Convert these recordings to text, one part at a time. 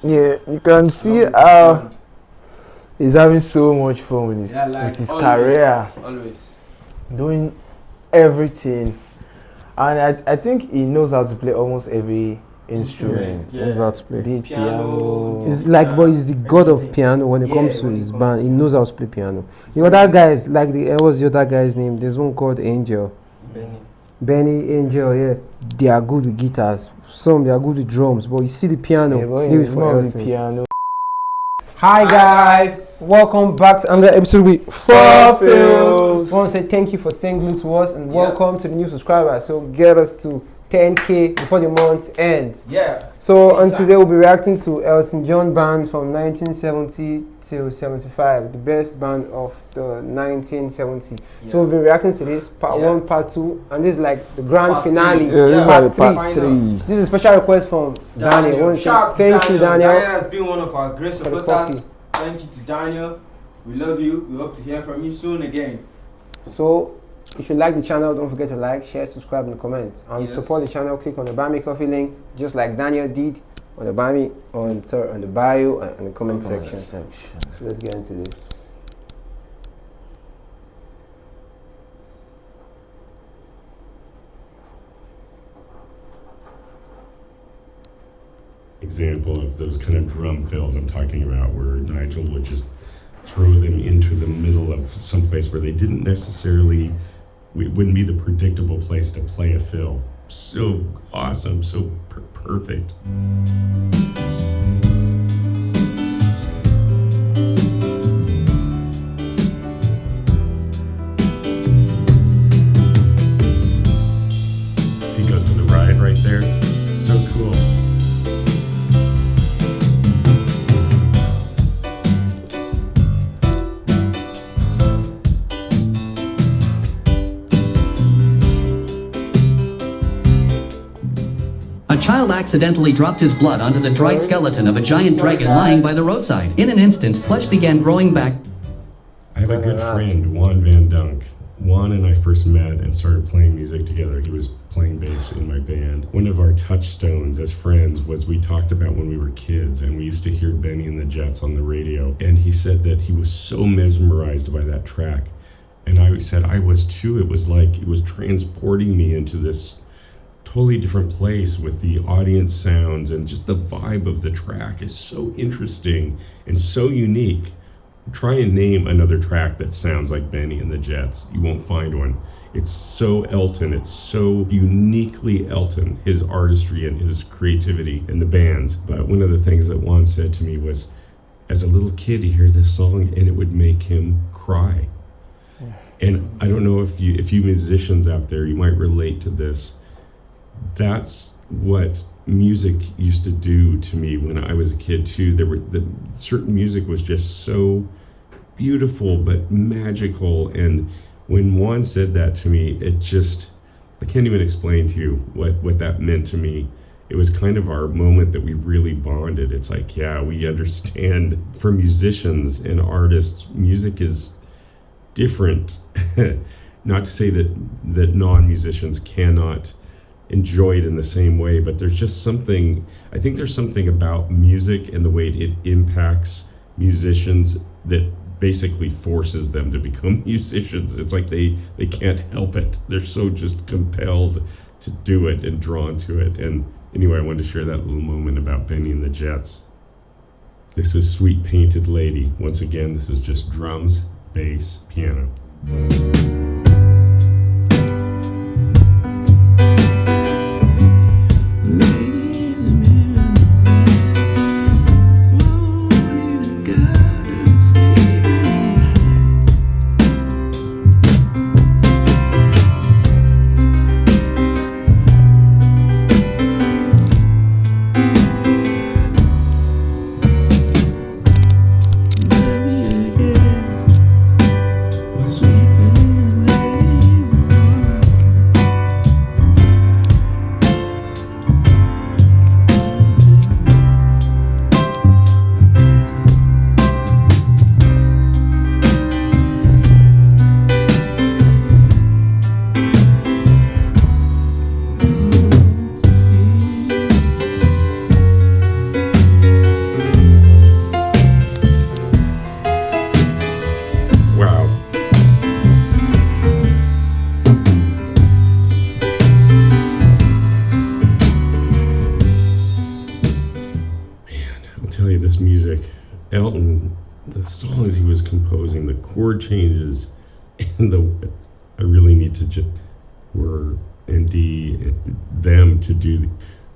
Yeah, you can see how he's having so much fun with his always, career, always doing everything, and I think he knows how to play almost every instrument. He knows how to play. Be it piano. He's like, but he's the god of piano when it comes to his band. He knows how to play piano. The other guys, like what's the other guy's name? There's one called Angel. Benny, Angel, yeah. They are good with guitars. Some they are good with drums, but you see the piano. Yeah, it's more of the piano. Hi guys, welcome back to another episode with Four Fills. I want to say thank you for staying glued to us and welcome to the new subscribers. So get us to 10K before the month ends. Yeah. So and today we'll be reacting to Elton John band from 1970 till 75, the best band of the 1970s. Yeah. So we'll be reacting to this part 1, part 2, and this is like the grand finale. Yeah, this is like part 3. This is a special request from Daniel. Thank you, Daniel. Daniel has been one of our great supporters. Thank you to Daniel. We love you. We hope to hear from you soon again. So if you like the channel, don't forget to like, share, subscribe, and comment. And support the channel, click on the Buy Me Coffee link, just like Daniel did on the Buy Me, on the bio and the comment section. So let's get into this. Example of those kind of drum fills I'm talking about, where Nigel would just throw them into the middle of some place where they didn't necessarily, it wouldn't be the predictable place to play a fill. So awesome, so perfect. He goes to the ride right there, so cool. A child accidentally dropped his blood onto the dried skeleton of a giant dragon lying by the roadside. In an instant, flesh began growing back. I have a good friend, Juan Van Dunk. Juan and I first met and started playing music together. He was playing bass in my band. One of our touchstones as friends was we talked about when we were kids, and we used to hear Benny and the Jets on the radio. And he said that he was so mesmerized by that track. And I said I was too. It was like it was transporting me into this totally different place with the audience sounds, and just the vibe of the track is so interesting and so unique. Try and name another track that sounds like Benny and the Jets. You won't find one. It's so Elton. It's so uniquely Elton, his artistry and his creativity in the bands. But one of the things that Juan said to me was, as a little kid, he'd hear this song and it would make him cry. And I don't know if you musicians out there, you might relate to this. That's what music used to do to me when I was a kid too. Certain music was just so beautiful but magical, and when Juan said that to me, I can't even explain to you what that meant to me. It was kind of our moment that we really bonded. It's like, yeah, we understand. For musicians and artists, music is different. Not to say that non-musicians cannot enjoy it in the same way, but there's just something, I think there's something about music and the way it impacts musicians that basically forces them to become musicians. It's like they can't help it. They're so just compelled to do it and drawn to it. And anyway, I wanted to share that little moment about Benny and the Jets. This is Sweet Painted Lady. Once again, this is just drums, bass, piano. I'll tell you, this music, Elton, the songs he was composing, the chord changes, and I really need to were and them to do the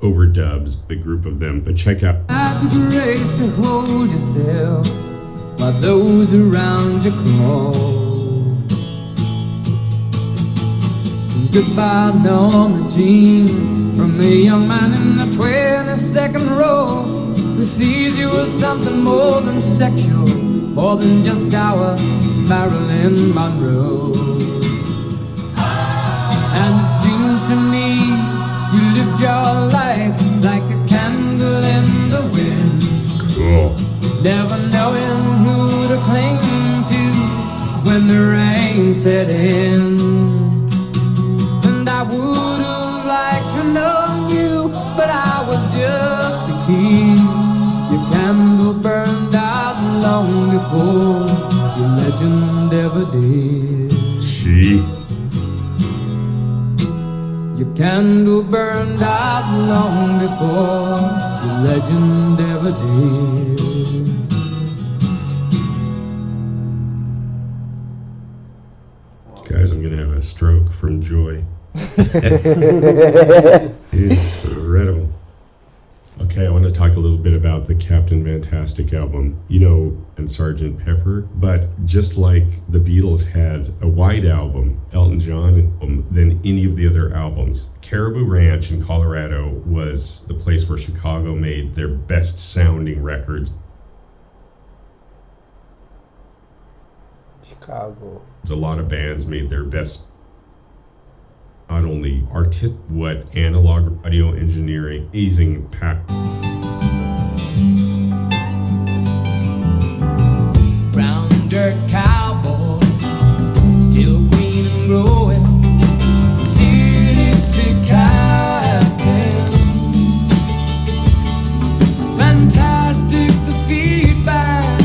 overdubs, the group of them. But check out. Have the grace to hold yourself while those around you crawl. Goodbye, Norma Jean, from a young man in the 22nd row, who sees you as something more than sexual, more than just our Marilyn Monroe. And it seems to me you lived your life like a candle in the wind, Cool. never knowing who to cling to when the rain set in. And I would have liked to know you, but I was just a kid. Your candle burned out long before your legend ever did. She. Your candle burned out long before your legend ever did. Guys, I'm gonna have a stroke from joy. Incredible. Okay, I want to talk a little bit about the Captain Fantastic album, and Sgt. Pepper. But just like the Beatles had a White Album, Elton John, than any of the other albums, Caribou Ranch in Colorado was the place where Chicago made their best sounding records. Chicago. A lot of bands made their best, not only analog audio engineering, amazing pack. Brown dirt cowboy, still green and growing, seriously captain. Fantastic the feedback,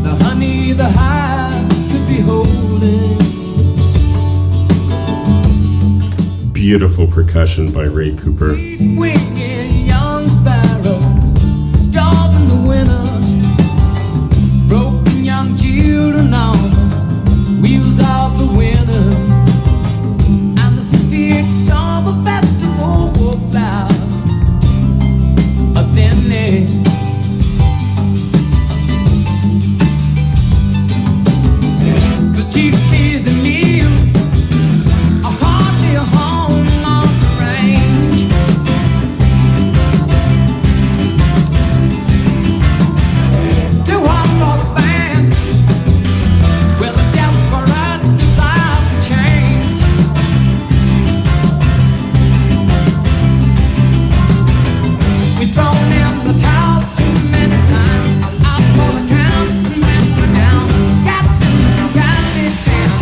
the honey, the hive could be holding. Beautiful percussion by Ray Cooper. Winging young sparrows, starving the winter, broken young children on the wheels of the winners, and the 68th summer festival will flower a thin air. The cheap beers and meals are hardly a home on the range. Too hot for the band, with a desperate desire for change. We've thrown in the towel too many times, out for the count, and then we're down. Captain Fantastic Band,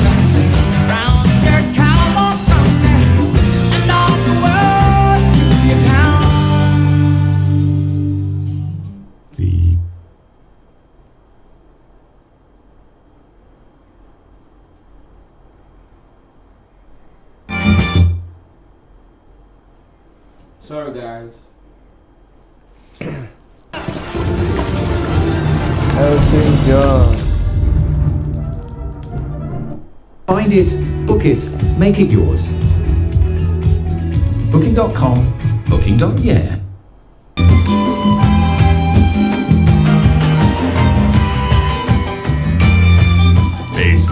brown dirt cowboy from there, and all the world to your town. The Sorry, guys. Elton John. Find it, book it, make it yours. Booking.com, booking.yeah. bass.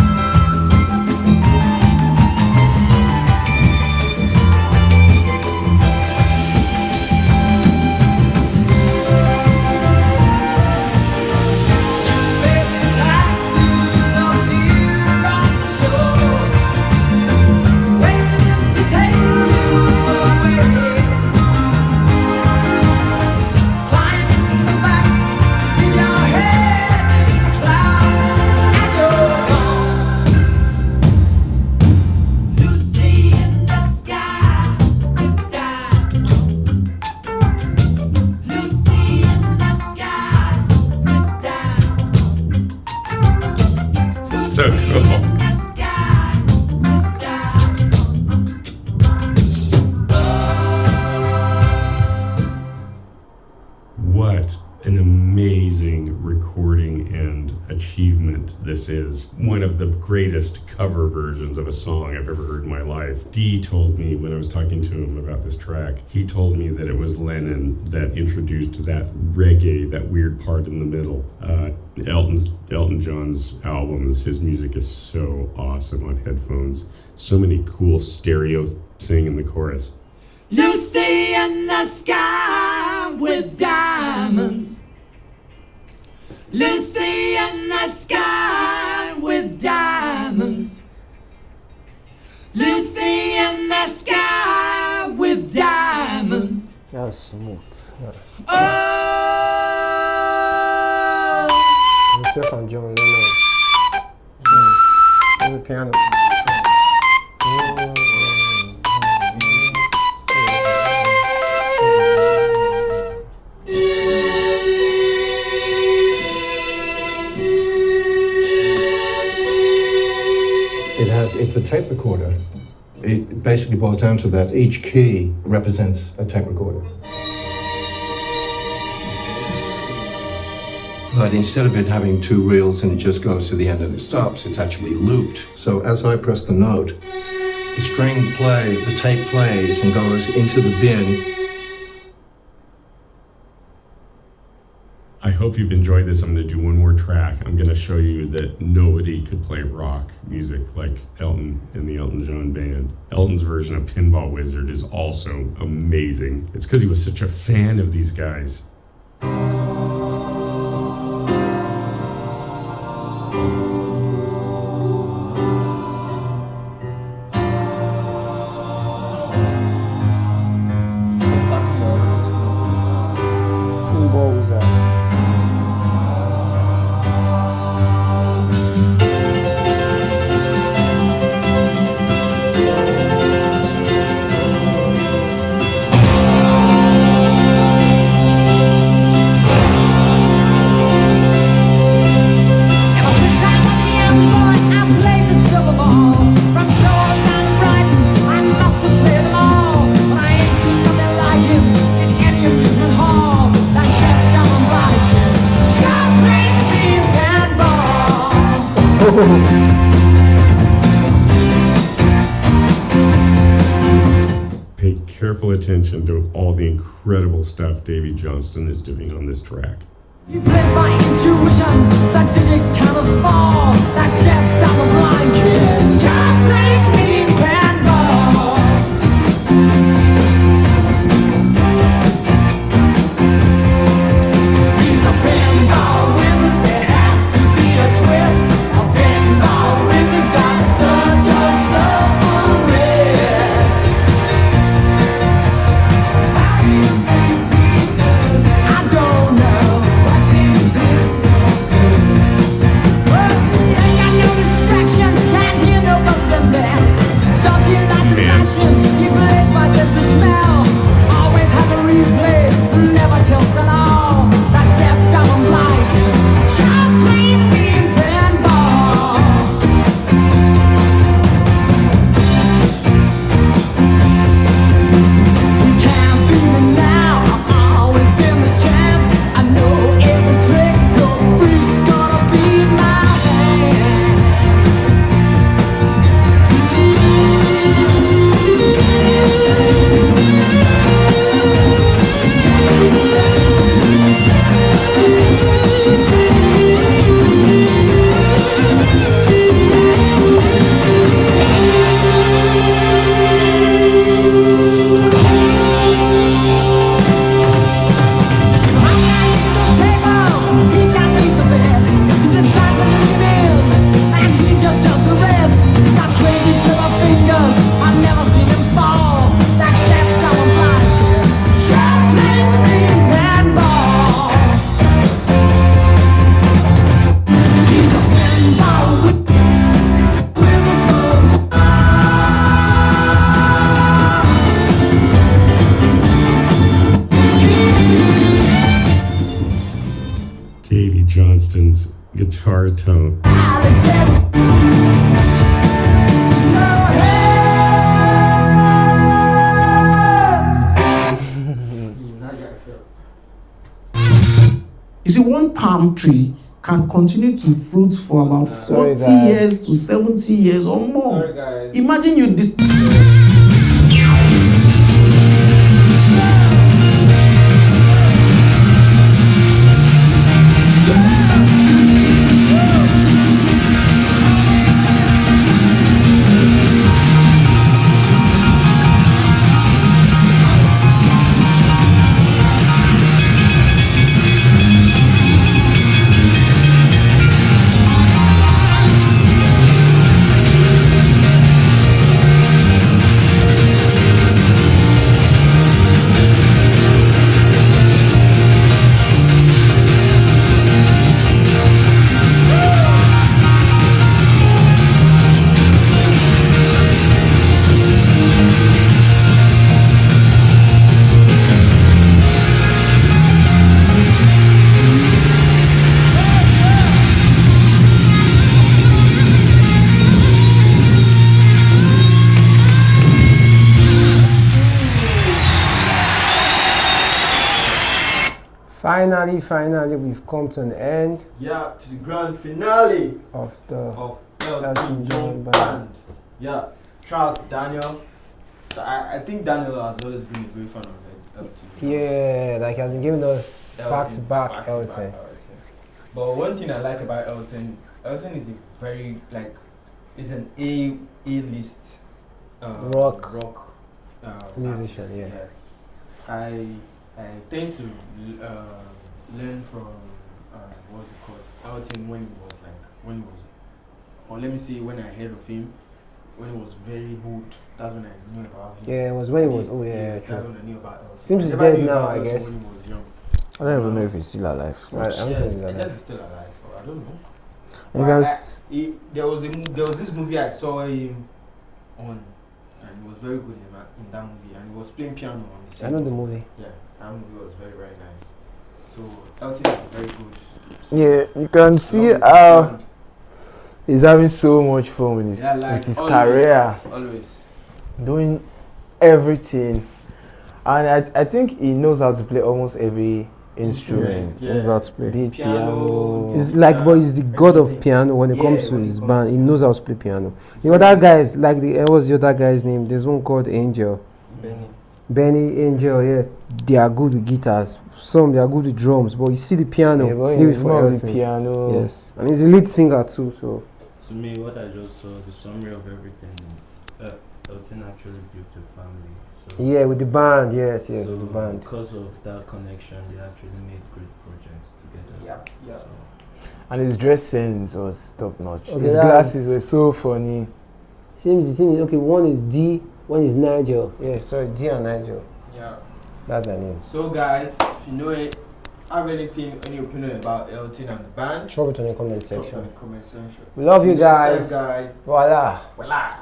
So cool. What an amazing recording and achievement this is. One of the greatest cover versions of a song I've ever heard in my life. Dee told me when I was talking to him about this track, he told me that it was Lennon that introduced that reggae, that weird part in the middle. Elton John's albums, his music is so awesome on headphones. So many cool stereo sing in the chorus. Lucy in the sky with diamonds. Lucy in the sky with diamonds. Lucy in the sky with diamonds. That's smooth. Oh, Stefan John Lennon. There's a piano. It's a tape recorder. It basically boils down to that each key represents a tape recorder. But instead of it having two reels and it just goes to the end and it stops, it's actually looped. So as I press the note, the string plays, the tape plays and goes into the bin. I hope you've enjoyed this. I'm going to do one more track. I'm going to show you that nobody could play rock music like Elton and the Elton John Band. Elton's version of Pinball Wizard is also amazing. It's because he was such a fan of these guys. Pinball Wizard. Pay careful attention to all the incredible stuff Davy Johnston is doing on this track. you played my intuition, that digit counters fall, that deaf, dumb, and blind kid. Just plays me pinball. He's a pinball wizard, there has to be a twist. A pinball wizard got such a supple wrist. How do you think he does it? I don't know. What makes him so good? Well, he ain't got no distractions, can't hear no bugs and bells. Don't you like the passion? He plays by just the smell. Always has a replay, never tilts at all. That deaf, dumb, and blind kid sure plays me pinball. You can't beat me now, I've always been the champ. I know every trick, no freak's gonna beat my hand. My guy's the table, he got me the best. He's a cycle living, and he just does the rest. He's got crazy silver fingers, I've never seen him fall. That deaf, dumb, and blind kid sure plays me pinball. He's a pinball wizard. Davy Johnston's guitar tone. You see, one palm tree can continue to fruit for about 40 years to 70 years or more. Sorry, guys. Imagine you this. Finally, we've come to an end. Yeah, to the grand finale of Elton John band. Yeah, shout out to Daniel. I think Daniel has always been a great fan of Elton. Yeah, like he has been giving us back-to-back Elton. But one thing I like about Elton is a very is an A-list rock musician. musician. Yeah. I tend to learn from what's it called, Elton when I heard of him when he was very old. That's when I knew about him. Yeah, it was when he was true. That's when I knew about Elton. Seems he's dead now, I guess. When he was young. I don't even know if he's still alive. Right, I don't think he's I alive. guess he's still alive. Or I don't know. You guys, There was this movie I saw him on, and it was very good in that movie, and he was playing piano on the scene. I know the movie. Yeah, that movie was very, very nice. So Elton is very good. yeah, you can see how he's having so much fun with his always, career, always doing everything, and I think he knows how to play almost every instrument. He knows how to play. Be it piano. He's like, but he's the god of piano when it comes to his band. He knows how to play piano. The other guys, like what was the other guy's name? There's one called Angel. Benny, Angel, yeah. They are good with guitars. Some they are good with drums, but you see the piano. Yeah, but leave it he's for more of Elton. the piano. Yes, and he's a lead singer too. So To me, what I just saw, the summary of everything is Elton actually built a family. So yeah, with the band, yes, so with the band. because of that connection, they actually made great projects together. Yeah. So, And his dress sense was top notch. Okay, His glasses were so funny. Seems the thing is okay. One is D, one is Nigel. Yeah, sorry, D and Nigel. Yeah. That's their name. So guys, if you know it, have any opinion about Elton and the band? Drop it in the comment Drop it in section. the comment section. We love See you next time, guys. guys. Voila. Voila.